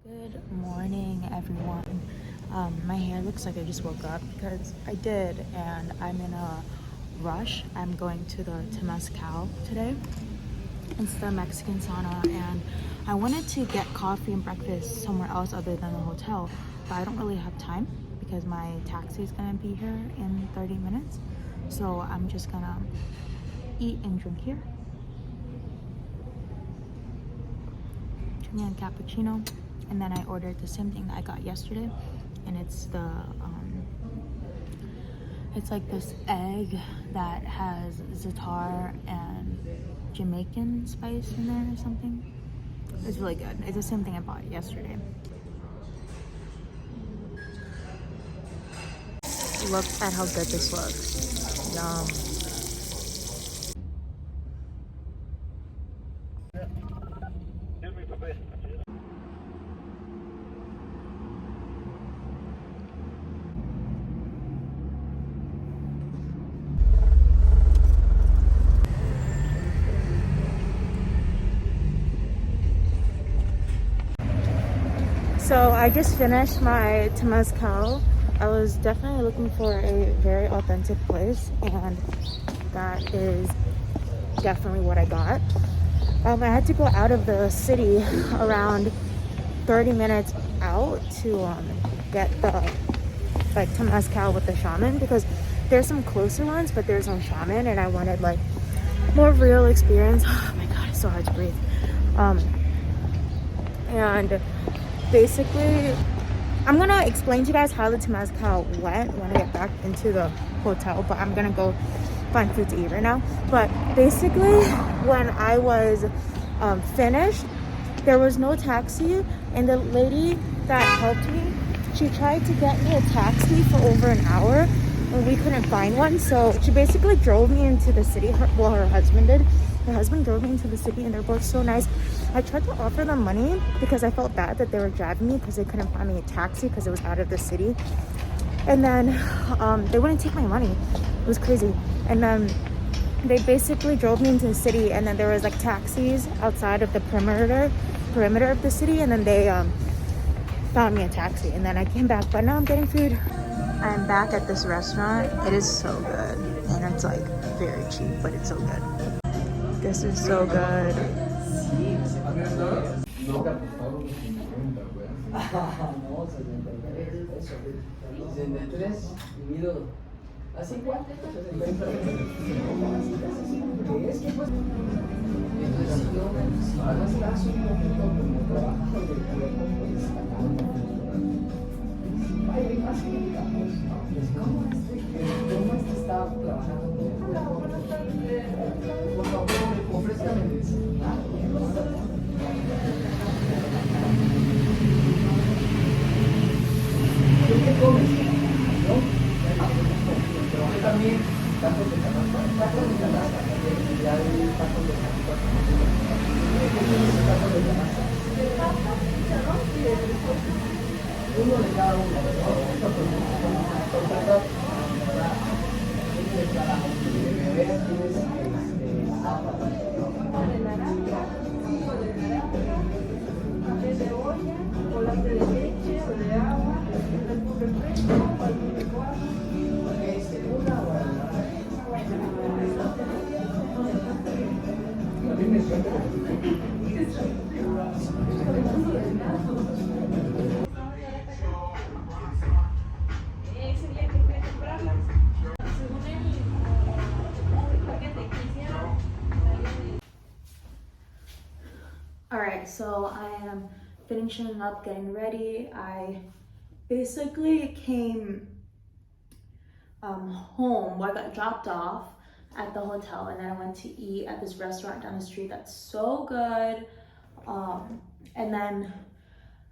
Good morning, everyone. My hair looks like I just woke up because I did, and I'm in a rush. I'm going to the Temazcal today. It's the Mexican sauna, and I wanted to get coffee and breakfast somewhere else other than the hotel, but I don't really have time because my taxi is gonna be here in 30 minutes. So I'm just gonna eat and drink here. And cappuccino, and then I ordered the same thing that I got yesterday, and it's the it's like this egg that has za'atar and Jamaican spice in there or something. It's really good. It's the same thing I bought yesterday. Look at how good this looks. Yum. So I just finished my Temazcal. I was definitely looking for a very authentic place, and that is definitely what I got. I had to go out of the city around 30 minutes out to get the like Temazcal with the shaman, because there's some closer ones, but there's no shaman, and I wanted like more real experience. Oh my god, it's so hard to breathe. And basically, I'm gonna explain to you guys how the Temazcal went when I get back into the hotel, but I'm gonna go find food to eat right now. But basically, when I was finished, there was no taxi, and the lady that helped me, she tried to get me a taxi for over an hour, and we couldn't find one. So she basically drove me into the city. Her husband did. Her husband drove me into the city, and they're both so nice. I tried to offer them money because I felt bad that they were driving me because they couldn't find me a taxi because it was out of the city. And then they wouldn't take my money. It was crazy. And then they basically drove me into the city, and then there was like taxis outside of the perimeter of the city, and then they found me a taxi, and then I came back. But now I'm getting food. I'm back at this restaurant. It is so good, and it's like very cheap, but it's so good. This is so good. Alright, so I am finishing up getting ready. I basically came home. I got dropped off at the hotel, and then I went to eat at this restaurant down the street that's so good. And then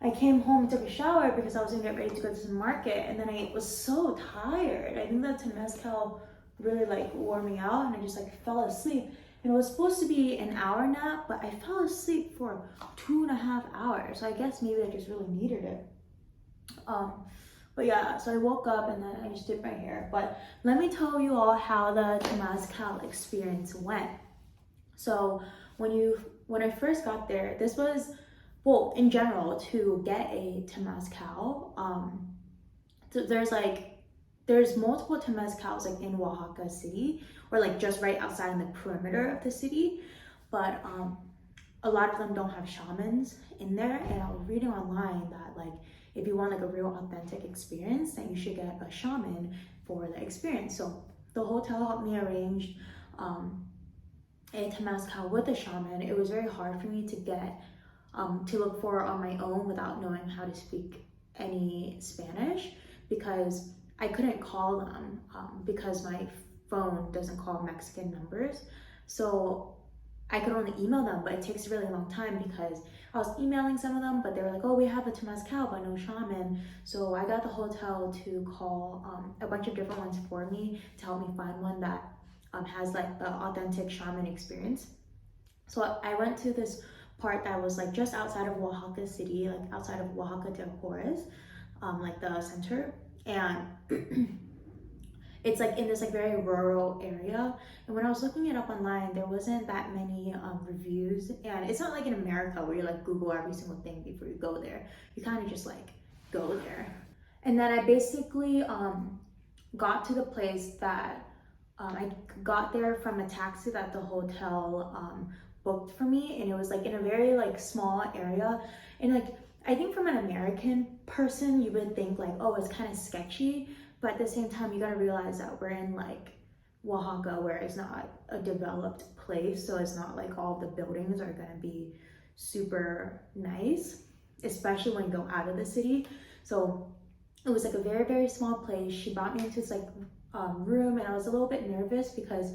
I came home and took a shower because I was gonna get ready to go to the market, and then I was so tired. I think that Temazcal really like wore me out, and I just like fell asleep. And it was supposed to be an hour nap, but I fell asleep for 2.5 hours. So I guess maybe I just really needed it. But yeah, so I woke up and then I just did my hair. But let me tell you all how the Temazcal experience went. So when I first got there, this was well, in general, to get a Temazcal, so there's multiple Temazcals like in Oaxaca City, or like just right outside in the perimeter of the city, but a lot of them don't have shamans in there. And I was reading online that like if you want like a real authentic experience, then you should get a shaman for the experience. So the hotel helped me arrange a Temazcal with a shaman. It was very hard for me to get to look for on my own without knowing how to speak any Spanish, because I couldn't call them because my phone doesn't call Mexican numbers. So I could only email them, but it takes a really long time because I was emailing some of them, but they were like, oh, we have a Temazcal, but no shaman. So I got the hotel to call a bunch of different ones for me to help me find one that has like the authentic shaman experience. So I went to this part that was like just outside of Oaxaca City, like outside of Oaxaca de Juarez, like the center. And it's like in this like very rural area. And when I was looking it up online, there wasn't that many reviews. And it's not like in America where you like Google every single thing before you go there. You kind of just like go there. And then I basically got to the place that I got there from a taxi that the hotel booked for me, and it was like in a very like small area. And like I think from an American person you would think like, oh, it's kind of sketchy, but at the same time you got to realize that we're in like Oaxaca, where it's not a developed place, so it's not like all the buildings are going to be super nice, especially when you go out of the city. So it was like a very, very small place. She brought me into this like room, and I was a little bit nervous because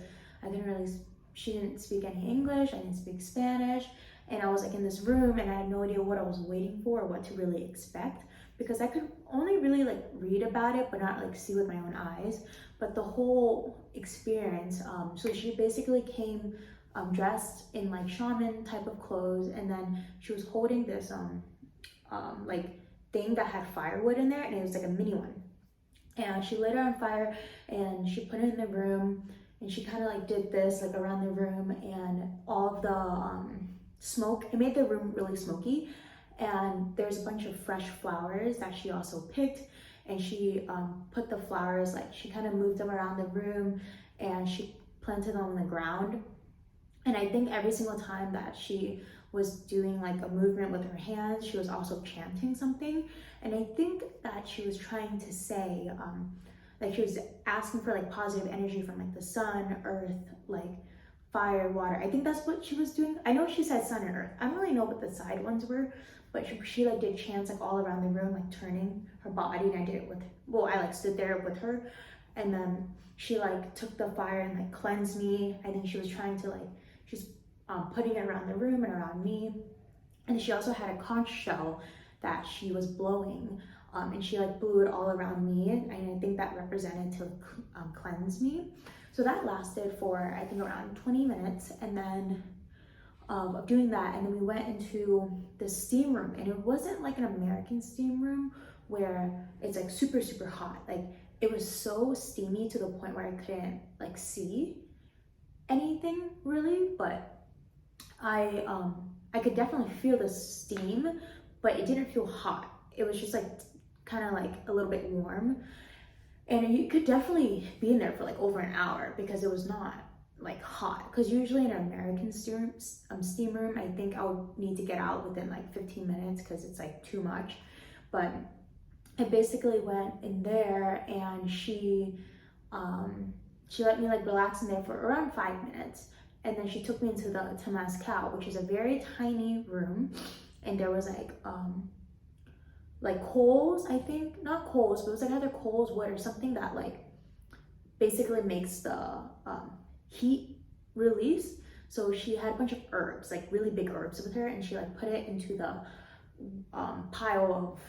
she didn't speak any English, I didn't speak Spanish, and I was like in this room and I had no idea what I was waiting for or what to really expect, because I could only really like read about it but not like see with my own eyes. But the whole experience, so she basically came dressed in like shaman type of clothes, and then she was holding this like thing that had firewood in there, and it was like a mini one. And she lit it on fire and she put it in the room, and she kind of like did this like around the room, and all of the smoke, it made the room really smoky. And there's a bunch of fresh flowers that she also picked, and she put the flowers, like she kind of moved them around the room and she planted them on the ground. And I think every single time that she was doing like a movement with her hands, she was also chanting something. And I think that she was trying to say, like she was asking for like positive energy from like the sun, earth, like fire, water. I think that's what she was doing. I know she said sun and earth. I don't really know what the side ones were, but she like did chants like all around the room, like turning her body. And I did it with, well, I like stood there with her, and then she like took the fire and like cleansed me. I think she was trying to like, she's putting it around the room and around me. And she also had a conch shell that she was blowing, and she like blew it all around me, and I think that represented to cleanse me. So that lasted for I think around 20 minutes, and then of doing that, and then we went into the steam room, and it wasn't like an American steam room where it's like super super hot. Like it was so steamy to the point where I couldn't like see anything really, but I could definitely feel the steam, but it didn't feel hot. It was just like kind of like a little bit warm, and you could definitely be in there for like over an hour because it was not like hot. Because usually in an American steam room, I think I'll need to get out within like 15 minutes because it's like too much. But I basically went in there, and she let me like relax in there for around 5 minutes. And then she took me into the Temazcal, which is a very tiny room, and there was like coals, I think, not coals, but it was like either coals, wood, or something that like basically makes the heat release. So she had a bunch of herbs, like really big herbs with her, and she like put it into the pile of,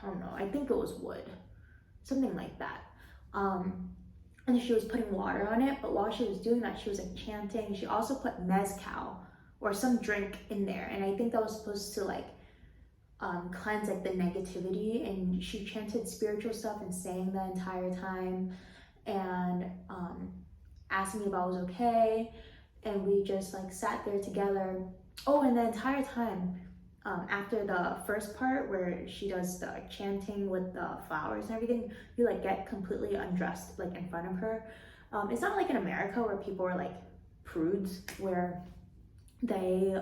I don't know, I think it was wood, something like that. And she was putting water on it, but while she was doing that, she was like chanting. She also put mezcal or some drink in there, and I think that was supposed to like cleanse like the negativity. And she chanted spiritual stuff and sang the entire time, and asked me if I was okay, and we just like sat there together. Oh, and the entire time after the first part where she does the chanting with the flowers and everything, you like get completely undressed like in front of her. It's not like in America where people are like prudes, where they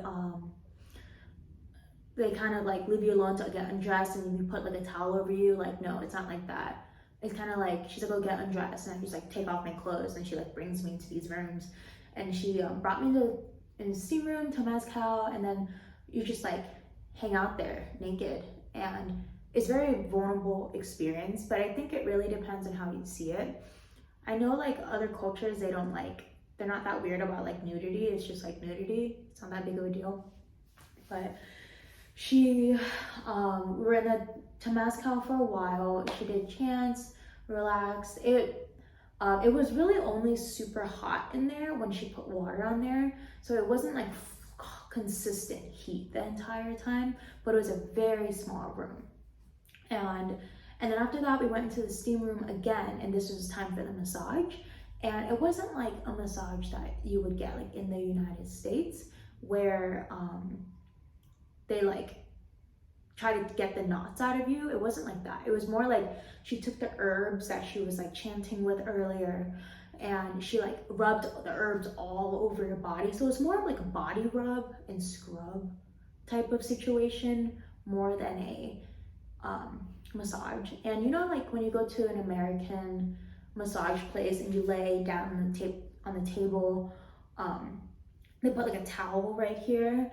kind of like leave you alone to get undressed and then you put like a towel over you. Like, no, it's not like that. It's kind of like, she's like, go get undressed, and I just like take off my clothes, and she like brings me into these rooms, and she brought me to in the steam room, Temazcal, and then you just like hang out there naked, and it's a very vulnerable experience, but I think it really depends on how you see it. I know like other cultures, they're not that weird about like nudity. It's just like nudity. It's not that big of a deal. But we were in the Temazcal for a while. She did chants, relaxed. It was really only super hot in there when she put water on there. So it wasn't like consistent heat the entire time, but it was a very small room. And then after that, we went into the steam room again, and this was time for the massage. And it wasn't like a massage that you would get like in the United States, where they like try to get the knots out of you. It wasn't like that. It was more like she took the herbs that she was like chanting with earlier, and she like rubbed the herbs all over your body. So it's more of like a body rub and scrub type of situation more than a massage. And you know, like when you go to an American massage place and you lay down on the table, they put like a towel right here,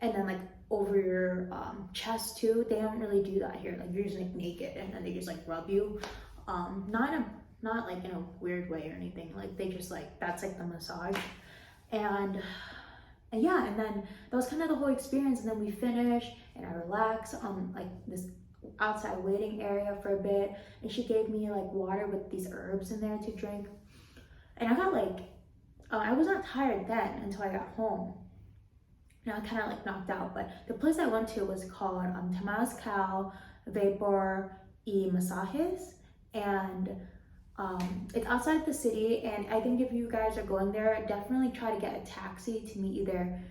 and then like over your chest too. They don't really do that here. Like you're just like naked, and then they just like rub you, not like in a weird way or anything. Like they just like, that's like the massage. And yeah, and then that was kind of the whole experience. And then we finished, and I relaxed on like this outside waiting area for a bit, and she gave me like water with these herbs in there to drink. And I got like I was not tired then until I got home. Now I kind of like knocked out, but the place I went to was called Temazcal Vapor y Masajes, and it's outside the city. And I think if you guys are going there, definitely try to get a taxi to meet you there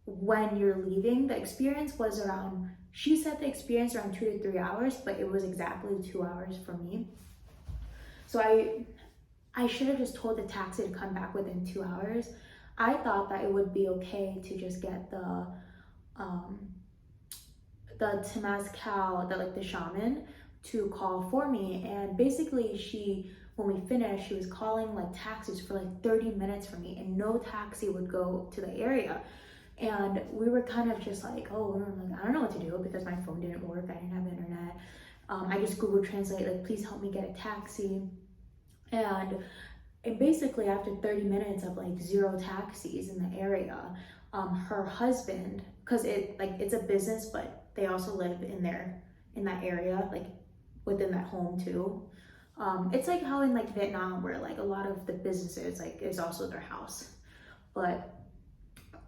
when you're leaving. The experience was around, she said the experience around 2 to 3 hours, but it was exactly 2 hours for me. So I should have just told the taxi to come back within 2 hours. I thought that it would be okay to just get the Temazcal, the shaman, to call for me. And basically when we finished, she was calling like taxis for like 30 minutes for me, and no taxi would go to the area. And we were kind of just like, oh, like, I don't know what to do, because my phone didn't work, I didn't have internet. I just Google Translate, like, please help me get a taxi. And basically after 30 minutes of like 0 taxis in the area, her husband, because it's a business, but they also live in that area, like within that home too. It's like how in like Vietnam, where like a lot of the businesses like is also their house. But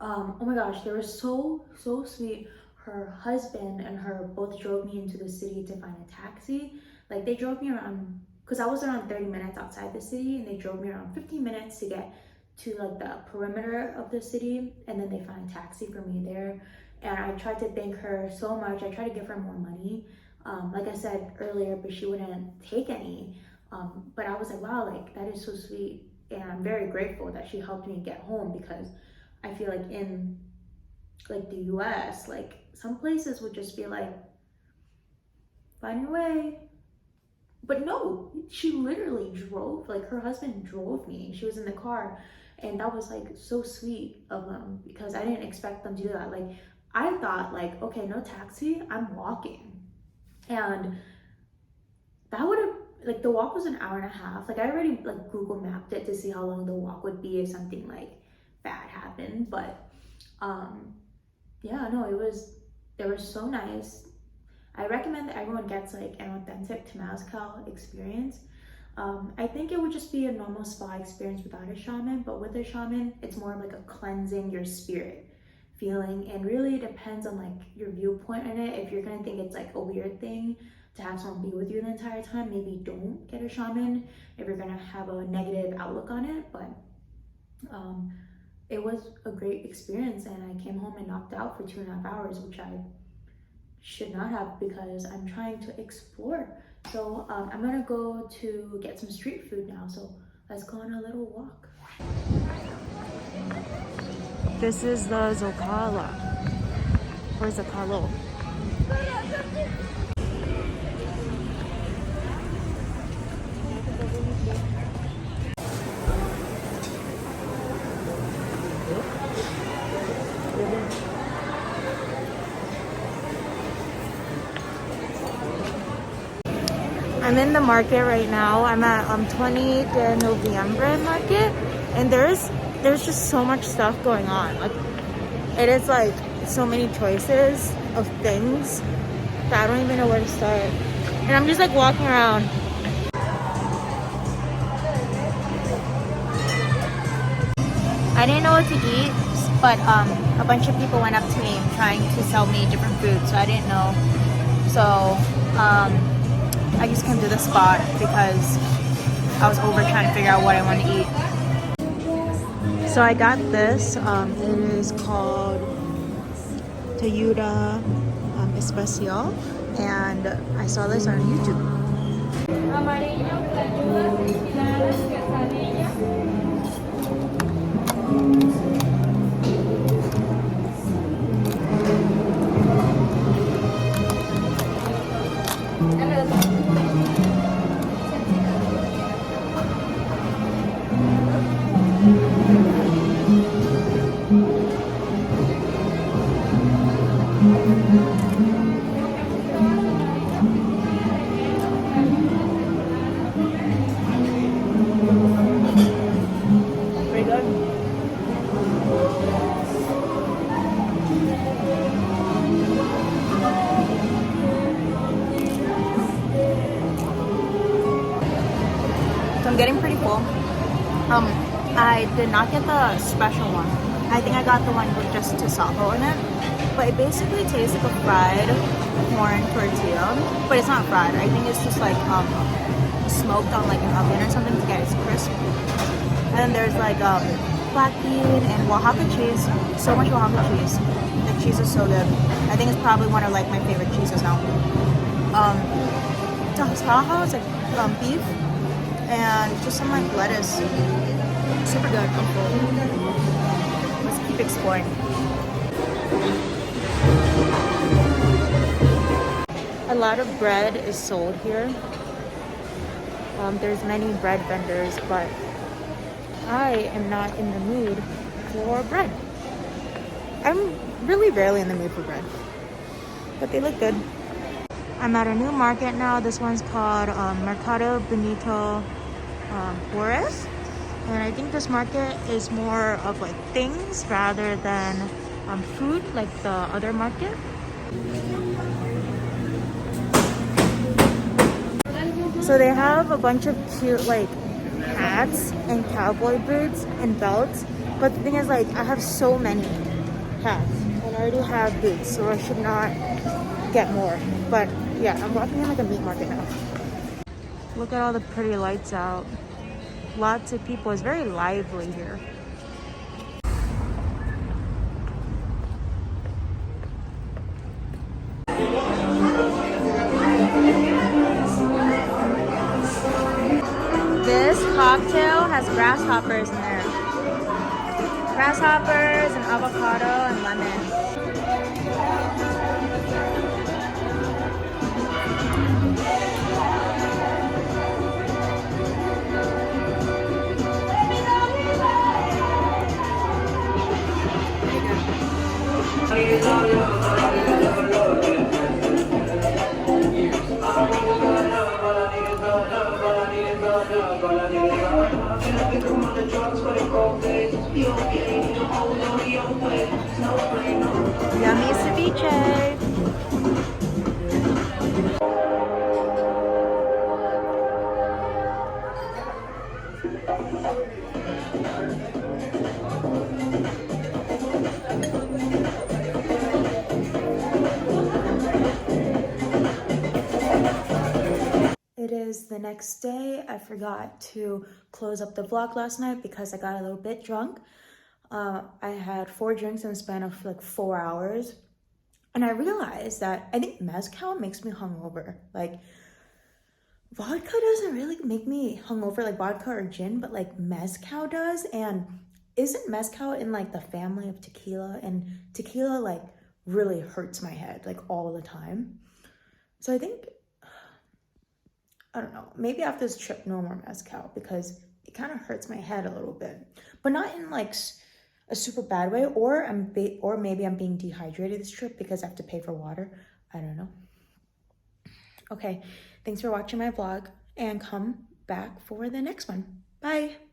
oh my gosh, they were so sweet. Her husband and her both drove me into the city to find a taxi. Like they drove me around, because I was around 30 minutes outside the city, and they drove me around 15 minutes to get to like the perimeter of the city, and then they found a taxi for me there. And I tried to thank her so much. I tried to give her more money, like I said earlier, but she wouldn't take any. But I was like, wow, like that is so sweet, and I'm very grateful that she helped me get home, because I feel like in like the US, like some places would just be like, find your way. But no, she literally drove, like her husband drove me. She was in the car, and that was like so sweet of them, because I didn't expect them to do that. Like I thought like, okay, no taxi, I'm walking. And that would have, like the walk was an hour and a half. Like I already like Google mapped it to see how long the walk would be if something like bad happened. But yeah, no, they were so nice. I recommend that everyone gets like an authentic Temazcal experience. I think it would just be a normal spa experience without a shaman, but with a shaman, it's more like a cleansing your spirit feeling, and really depends on like your viewpoint on it. If you're gonna think it's like a weird thing to have someone be with you the entire time, maybe don't get a shaman if you're gonna have a negative outlook on it. But it was a great experience, and I came home and knocked out for 2.5 hours, which I should not have because I'm trying to explore. So I'm gonna go to get some street food now. So let's go on a little walk. This is the Zocala or Zocalo. I'm in the market right now. I'm at 20 de Noviembre market, and there's just so much stuff going on. Like, it is like so many choices of things that I don't even know where to start. And I'm just like walking around. I didn't know what to eat, but a bunch of people went up to me trying to sell me different foods, so I didn't know. So I just came to the spot because I was over trying to figure out what I want to eat. So I got this. It is called Tayuda Especial, and I saw this on YouTube. I'm getting pretty full. I did not get the special one. I think I got the one with just tasajo in it. But it basically tastes like a fried corn tortilla. But it's not fried. I think it's just like smoked on like an oven or something to get it crisp. And then there's like black bean and Oaxaca cheese. So much Oaxaca cheese. The cheese is so good. I think it's probably one of like my favorite cheeses now. Tasajo is like beef. And just some like lettuce. Super good. Let's keep exploring. A lot of bread is sold here. There's many bread vendors, but I am not in the mood for bread. I'm really rarely in the mood for bread, but they look good. I'm at a new market now. This one's called Mercado Bonito Juarez, and I think this market is more of like things rather than food like the other market. So they have a bunch of cute like hats and cowboy boots and belts, but the thing is like I have so many hats and I already have boots, so I should not get more. But yeah, I'm walking in like a meat market now. Look at all the pretty lights out. Lots of people. It's very lively here. This cocktail has grasshoppers in there. Grasshoppers and avocado and lemon. Yummy ceviche. It is the next day. I forgot to close up the vlog last night because I got a little bit drunk. I had 4 drinks in the span of like 4 hours. And I realized that I think mezcal makes me hungover. Like, vodka doesn't really make me hungover like vodka or gin, but like mezcal does. And isn't mezcal in like the family of tequila? And tequila like really hurts my head like all the time. So I think, I don't know, maybe after this trip, no more mezcal because it kind of hurts my head a little bit, but not in like a super bad way. Or or maybe I'm being dehydrated this trip because I have to pay for water. I don't know. Okay, thanks for watching my vlog and come back for the next one. Bye.